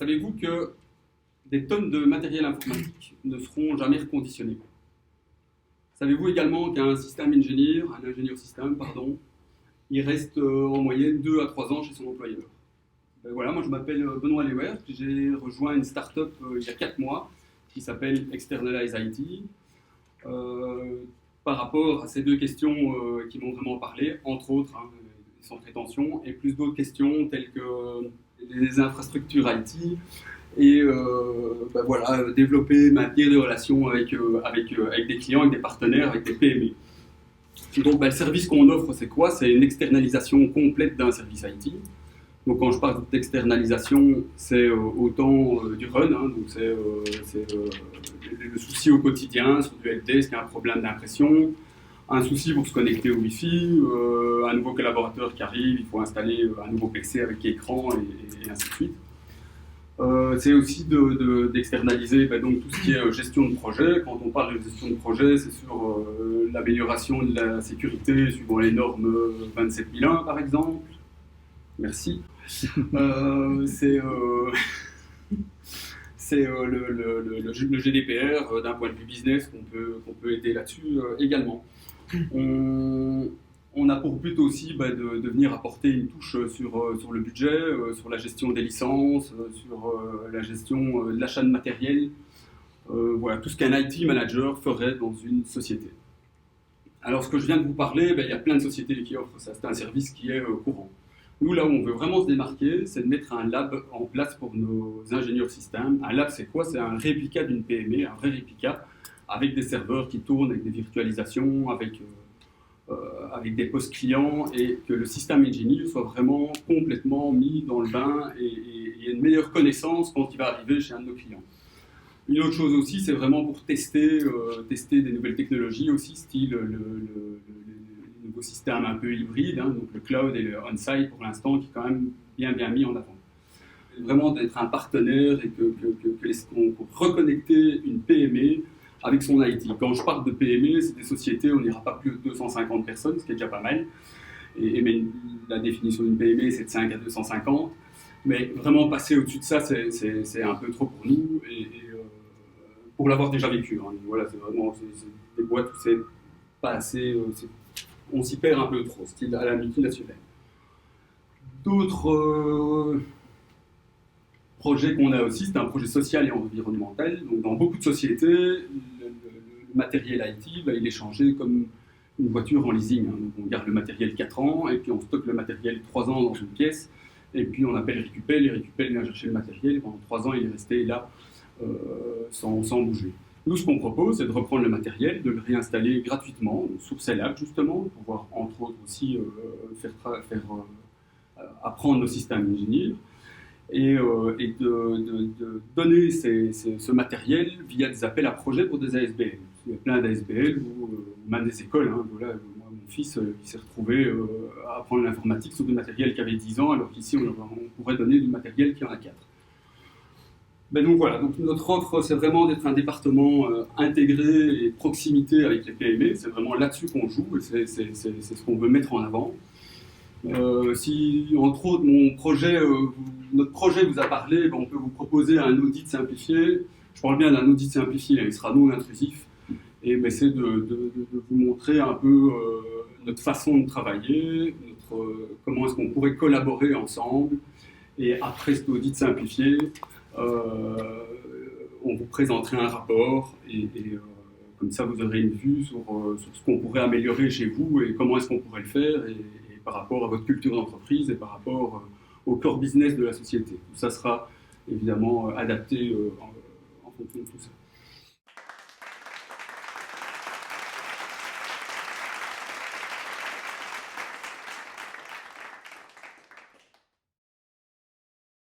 Savez-vous que des tonnes de matériel informatique ne seront jamais reconditionnés? Savez-vous également qu'un ingénieur système, il reste en moyenne 2 à 3 ans chez son employeur? Ben voilà, moi je m'appelle Benoît Lewert, j'ai rejoint une start-up il y a 4 mois qui s'appelle Externalize IT. Par rapport à ces deux questions qui m'ont vraiment parlé, entre autres, sans prétention, et plus d'autres questions telles que les infrastructures IT et développer, maintenir des relations avec des clients, avec des partenaires, avec des PME. Donc le service qu'on offre, c'est quoi? C'est une externalisation complète d'un service IT. Donc quand je parle d'externalisation, c'est autant du run, donc c'est le souci au quotidien sur du helpdesk, il y a un problème d'impression, un souci pour se connecter au Wi-Fi, un nouveau collaborateur qui arrive, il faut installer un nouveau PC avec écran et ainsi de suite. C'est aussi d'externaliser donc, tout ce qui est gestion de projet. Quand on parle de gestion de projet, c'est sur l'amélioration de la sécurité suivant les normes 27001 par exemple. Merci. C'est le GDPR d'un point de vue business qu'on peut aider là-dessus également. On a pour but aussi de venir apporter une touche sur le budget, sur la gestion des licences, sur la gestion de l'achat de matériel, voilà, tout ce qu'un IT manager ferait dans une société. Alors ce que je viens de vous parler, il y a plein de sociétés qui offrent ça, c'est un service qui est courant. Nous, là où on veut vraiment se démarquer, c'est de mettre un lab en place pour nos ingénieurs système. Un lab, c'est quoi? C'est un réplica d'une PME, un vrai réplica, avec des serveurs qui tournent, avec des virtualisations, avec des postes clients, et que le système engineer soit vraiment complètement mis dans le bain et une meilleure connaissance quand il va arriver chez un de nos clients. Une autre chose aussi, c'est vraiment pour tester des nouvelles technologies aussi, style le nouveau système un peu hybride, donc le cloud et le on-site pour l'instant, qui est quand même bien mis en avant. Vraiment d'être un partenaire et qu'on reconnecter une PME avec son IT. Quand je parle de PME, c'est des sociétés où on n'ira pas plus de 250 personnes, ce qui est déjà pas mal. Mais la définition d'une PME, c'est de 5 à 250. Mais vraiment passer au-dessus de ça, c'est un peu trop pour nous. Pour l'avoir déjà vécu. Voilà, c'est vraiment des boîtes où c'est pas assez. On s'y perd un peu trop, style à la multinationale. D'autres projets qu'on a aussi, c'est un projet social et environnemental. Donc, dans beaucoup de sociétés, le matériel IT, il est changé comme une voiture en leasing. Donc, on garde le matériel 4 ans, et puis on stocke le matériel 3 ans dans une pièce, et puis on appelle Récupel, et Récupel vient chercher le matériel, et pendant 3 ans, il est resté là sans bouger. Nous, ce qu'on propose, c'est de reprendre le matériel, de le réinstaller gratuitement sur ces labs, justement, pour pouvoir, entre autres, aussi faire apprendre nos systèmes ingénieurs, et de donner ce matériel via des appels à projets pour des ASBL. Il y a plein d'ASBL, ou même des écoles. Voilà, moi, mon fils, il s'est retrouvé à apprendre l'informatique sur du matériel qui avait 10 ans, alors qu'ici, on pourrait donner du matériel qui en a 4. Donc voilà, donc notre offre, c'est vraiment d'être un département intégré et proximité avec les PME. C'est vraiment là-dessus qu'on joue, et c'est ce qu'on veut mettre en avant. Si, entre autres, notre projet vous a parlé, on peut vous proposer un audit simplifié. Je parle bien d'un audit simplifié, il sera non intrusif, et c'est de vous montrer un peu notre façon de travailler, comment est-ce qu'on pourrait collaborer ensemble. Et après cet audit simplifié, on vous présenterait un rapport, et comme ça vous aurez une vue sur ce qu'on pourrait améliorer chez vous et comment est-ce qu'on pourrait le faire, et par rapport à votre culture d'entreprise et par rapport au core business de la société. Ça sera évidemment adapté en fonction de tout ça.